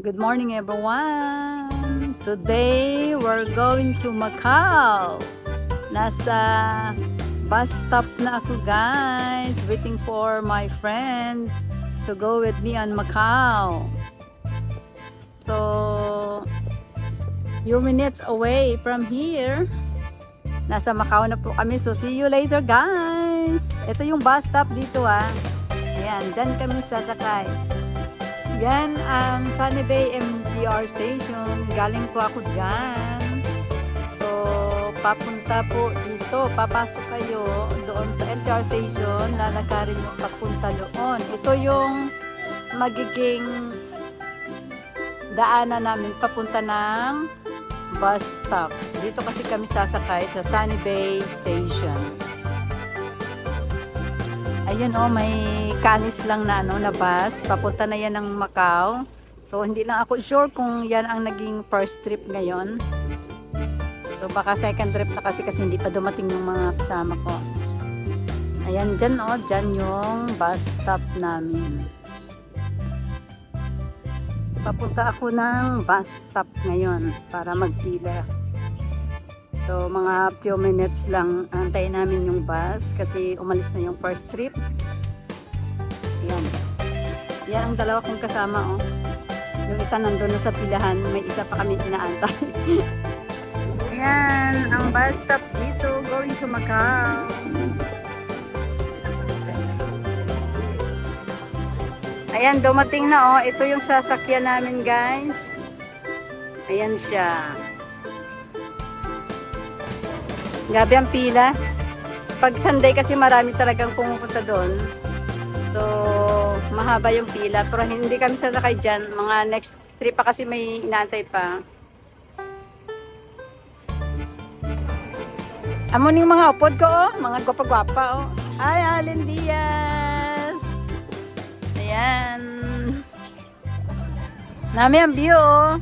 Good morning everyone! Today we're going to Macau. Nasa bus stop na ako guys. Waiting for my friends to go with me on Macau. So, few minutes away from here. Nasa Macau na po kami. So, see you later guys! Ito yung bus stop dito ah. Ayan, dyan kami sasakay. Yan ang Sunny Bay MTR station. Galing po ako dyan. So, papunta po dito. Papasok kayo doon sa MTR station. Lalakarin yung papunta doon. Ito yung magiging daanan namin papunta ng bus stop. Dito kasi kami sasakay sa Sunny Bay station. Ayun oh, may kanis lang na na bus. Papunta na yan ng Macau. So hindi lang ako sure kung yan ang naging first trip ngayon. So baka second trip na kasi hindi pa dumating yung mga kasama ko. Ayan dyan oh, dyan yung bus stop namin. Papunta ako ng bus stop ngayon para magpila. So, mga few minutes lang antayin namin yung bus kasi umalis na yung first trip. Yan. Yan ang dalawa kong kasama, oh. Yung isa nandun na sa pilahan, may isa pa kami inaantay. Yan, ang bus stop dito, going to Macau. Ayan, dumating na, oh. Ito yung sasakyan namin, guys. Ayan siya. Gabi ang pila. Pag Sunday kasi marami talagang pumupunta doon. So, mahaba yung pila. Pero hindi kami sasakay dyan. Mga next trip pa kasi may inaantay pa. Amo yung mga upod ko, oh. Mga gwapa-gwapa, oh. Hi, Allen Diaz! Ayan. Nami ang view, oh.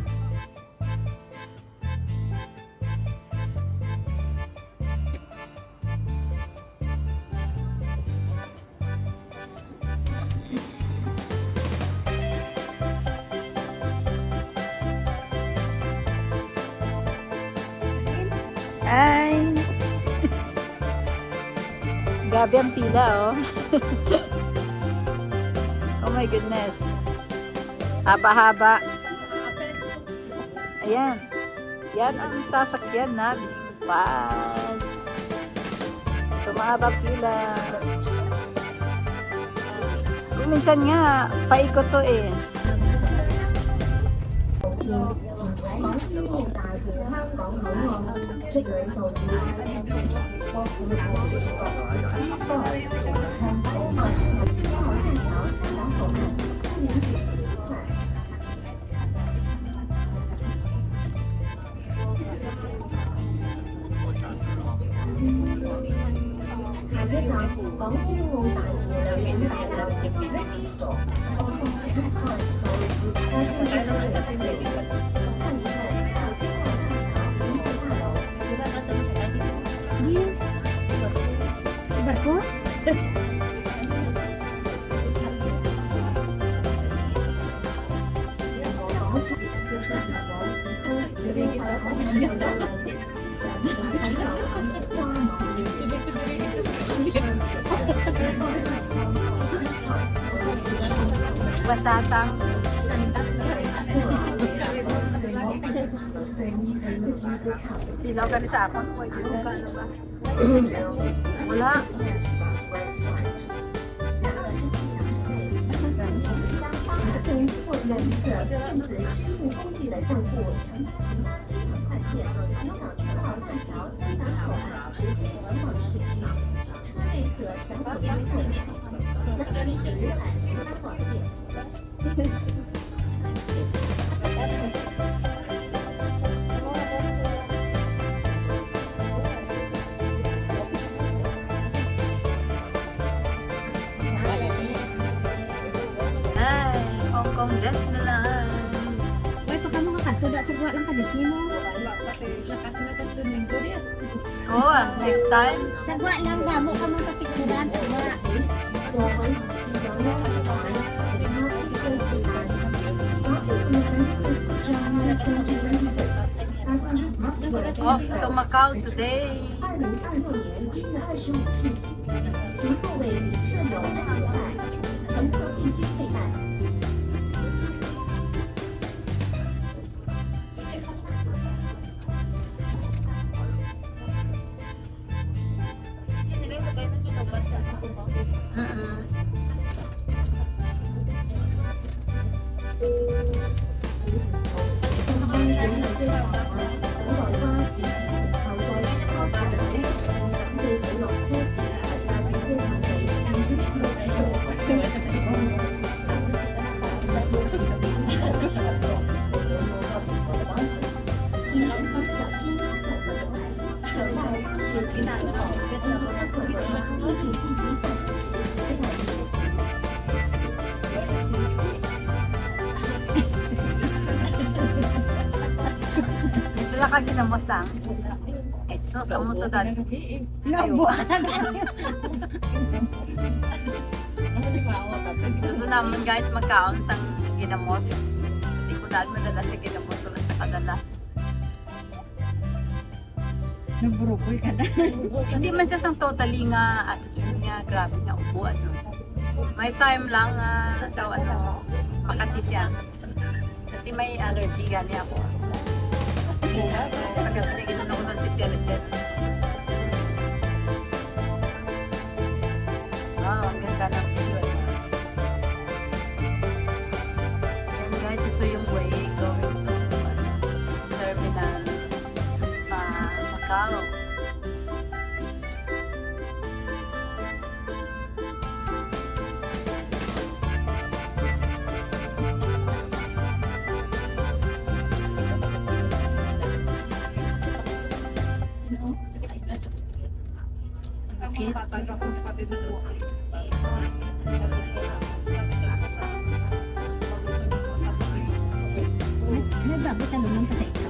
Ay! Gabi ang pila, oh. Oh my goodness. Haba-haba. Ayan. Yan ang sasakyan na bus. So, mahaba pila. Kung minsan nga, paikot to eh. Barko? Batatang. Silaw ka sa akon. Wala. Congrats na lang. Wait, pa ka mga kanto da sa guwa lang ka Disney mo. Oh, next time. Sa guwa lang damo ka mga kapikuran sa guwa. Off to Macau today. Sila ka ginamos lang. Esos, amo to dad. Gusto naman guys magkaon sang ginamos. Hindi ko dahil madala sa ginamos, wala sa kadala. Nagburukoy ka na. Hindi man siya sang totally nga as in nga grabe nga upo ano. May time lang daw ano, makati siya. Kasi may allergy gani ako. Pagka pinagin ako sa Citizen. Wow, ang ganda ng view. Ayan guys, ito yung way going to terminal Macau. Nagbago talungan pa sa ito.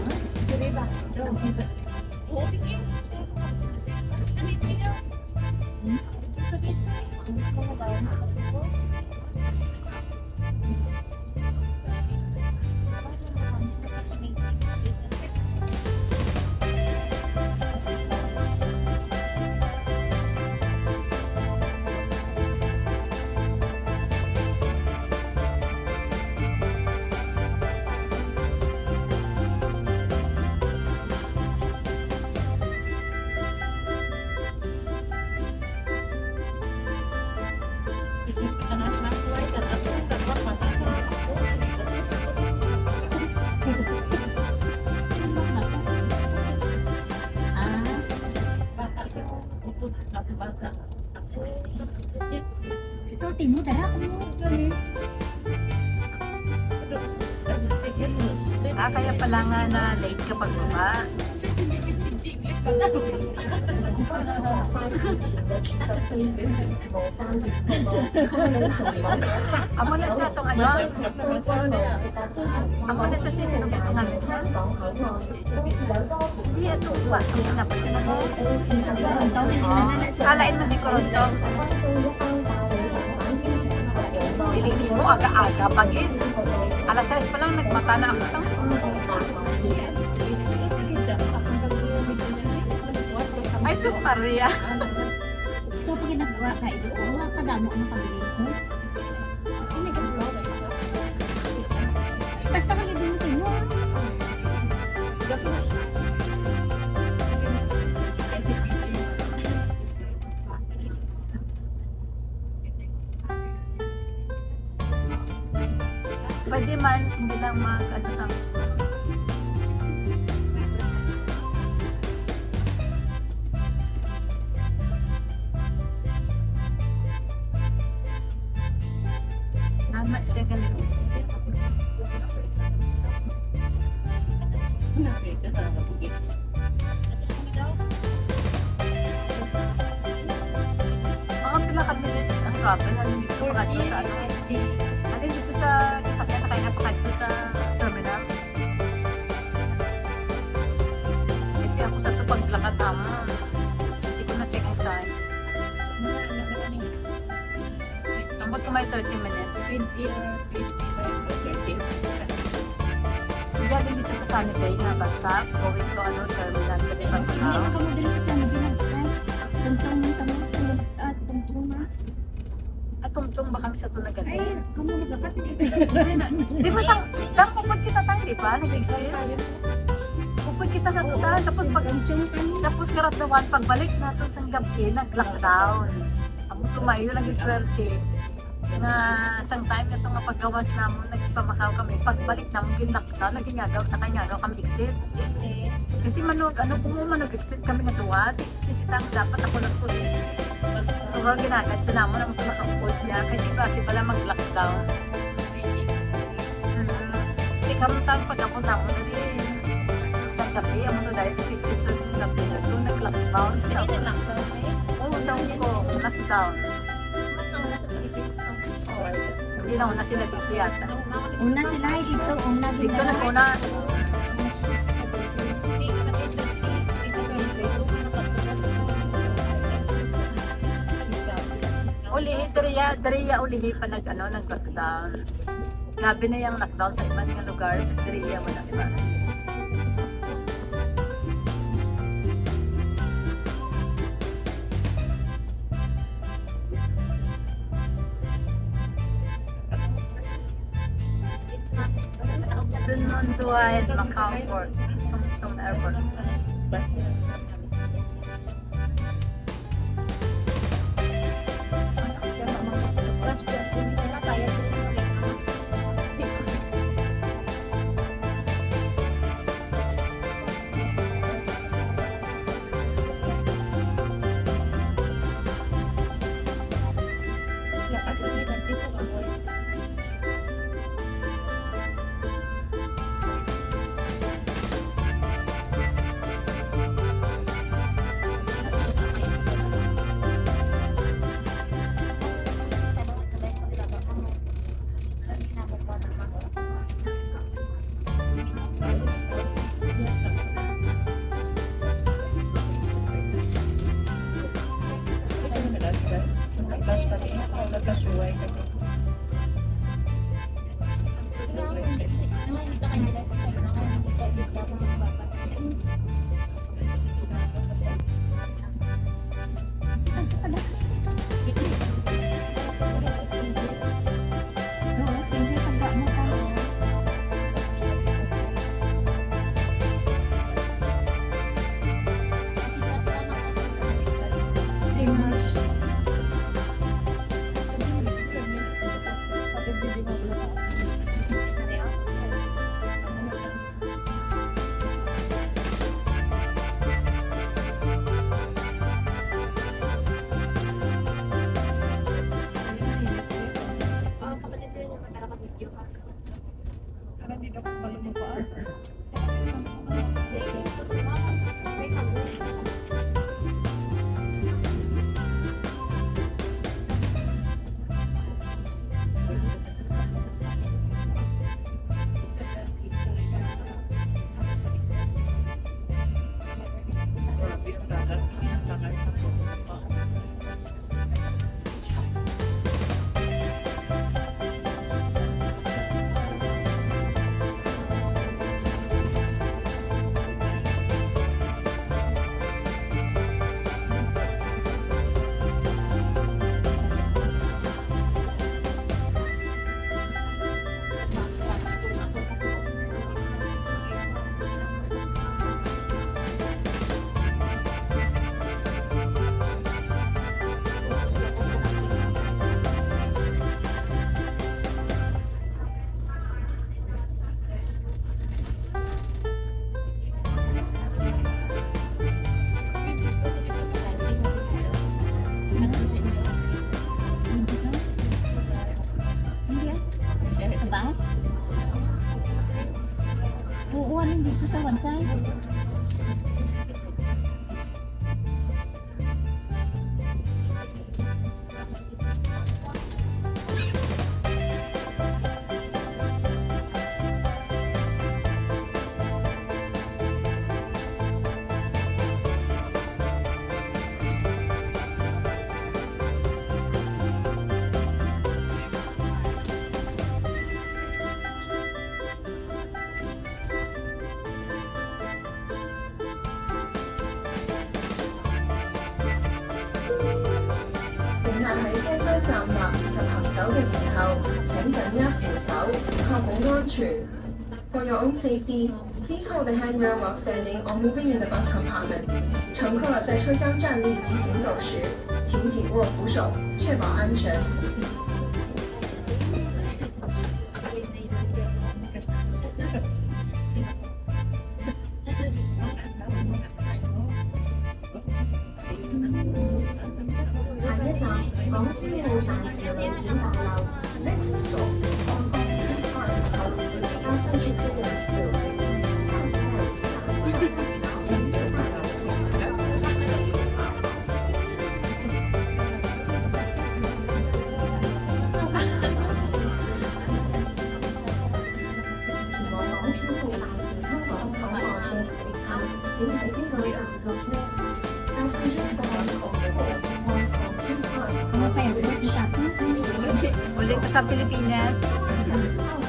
Ikaw, Timo, dara ko mo. Kaya pala nga na late kapag baba. Amo na siya itong ano? Amo na siya siya sinong itong ano? Hindi ito uwa. Ang napasin mo. Alain na si Coronto. Silili mo aga-aga pagin. Alas 6 pa lang nagmata na ako. Ay, sus Maria. Ikaw pag ginagawa ka, ito ko, wala ka damo ang makabili ko. Basta ka gagawin mo Timo. Pwede man, hindi lang mag-ano sa tama siya galing. Mga pila ka minutes ang travel. Halin dito pakadto sa ano. Halin dito sa sakyan na kaya pakadto sa terminal. Hindi ako sa ito paglakad tama. Hindi ko na check ang time. Ambot ko may 30 minutes. galing dito sa Sunny Bay na bus stop, going to ano, terminal ka rin Hindi Macau. ka mo dali sa sana binagkay. Tuntong ng tamo tulog at tuntong na. At tungtong ba kami sa Ay, tunagan? kamu naglakat Di ba tang pupod kita tayo, di ba? Nag-exit. Pupod kita sa tutan, tapos pag tuntong ka niya. tapos karatawan, pagbalik natin sa gabi, nag-lockdown. Amo tumayo lang yung 12 nga sang time na nga paggawas namon nagpamakaw kami pagbalik namon gin-lockdown nakingagaw kami exit kasi manog ano kung manog exit kami nga duwa sisitang dapat ako lang ko so wala ginagat sa namon ang nakapod siya kaya di ba si pala mag-lockdown di karutang pag ako namon na rin isang gabi amo to dahil pikit sa gabi na to nag-lockdown siya oo sa ko lockdown hindi na una sila dito yata. Una sila ay dito, una Dito na una. Ulihi, diriya ulihi pa nag-lockdown. Gabi na yung lockdown sa ibang nga lugar, sa diriya mo na, diba? Dunman Suwa and Macau Port, some airport. dito sa one side. 請緊握扶手，確保安全。For your own safety, please hold the handrail while standing or moving in the bus compartment. 乘客在车厢站立及行走时，请紧握扶手，确保安全。下一站，港珠澳大橋旅檢大樓。Next stop, Hong Kong City Park Hotel. Passenger tickets building. 前往港珠澳大橋香港口岸嘅乘客，請喺邊個站落車？Passengers bound on the Hong Kong City Park. Ano kaya po? Kita po. Ulit ka sa Pilipinas.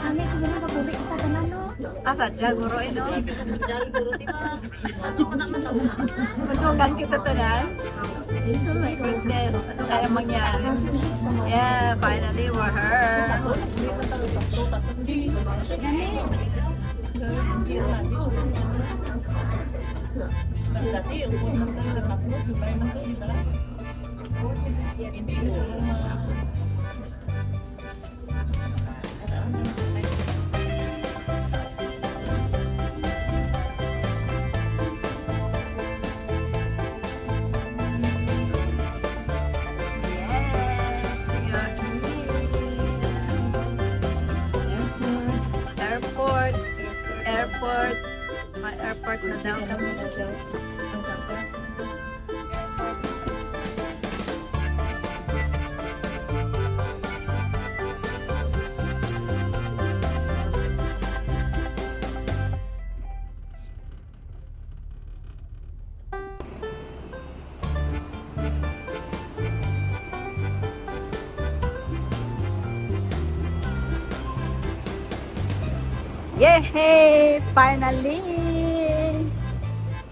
Kami siguro nagkabubi kita ka na, no? Asa, Jaguro, no? Matunggan kita tanan. Oh my goodness. Ano kaya mangyari? Yeah, finally, we're here. Yes, we are here. Airport. Airport. May airport na daw kami. Yay! Finally!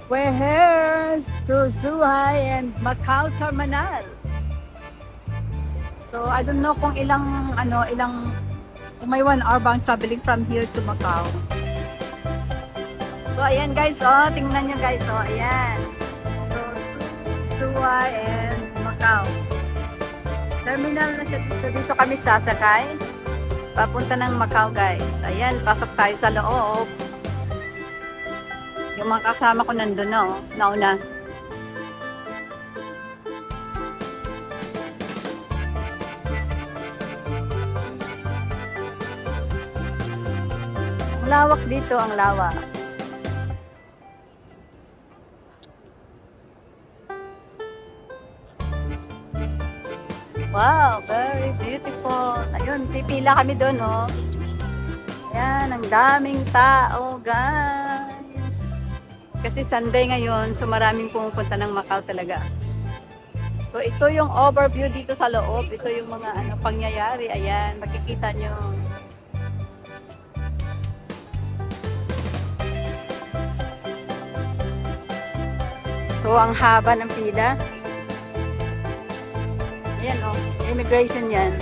We're here to Zhuhai and Macau Terminal. So, I don't know kung kung may 1 hour bang traveling from here to Macau. So, ayan guys, oh, tingnan nyo guys, oh, ayan. So, Zhuhai and Macau. Terminal na siya dito. Dito kami sasakay. Papunta ng Macau guys. Ayan, pasok tayo sa loob. Yung mga kasama ko nandun na, oh, nauna. Lawak dito, ang lawak. Wow, very beautiful. Ayun, pipila kami doon, oh. Ayan, ang daming tao, guys. Kasi Sunday ngayon, so maraming pumupunta ng Macau talaga. So, ito yung overview dito sa loob. Ito yung mga pangyayari. Ayan, makikita nyo. So, ang haba ng pila. Ayan, oh. Immigration yan.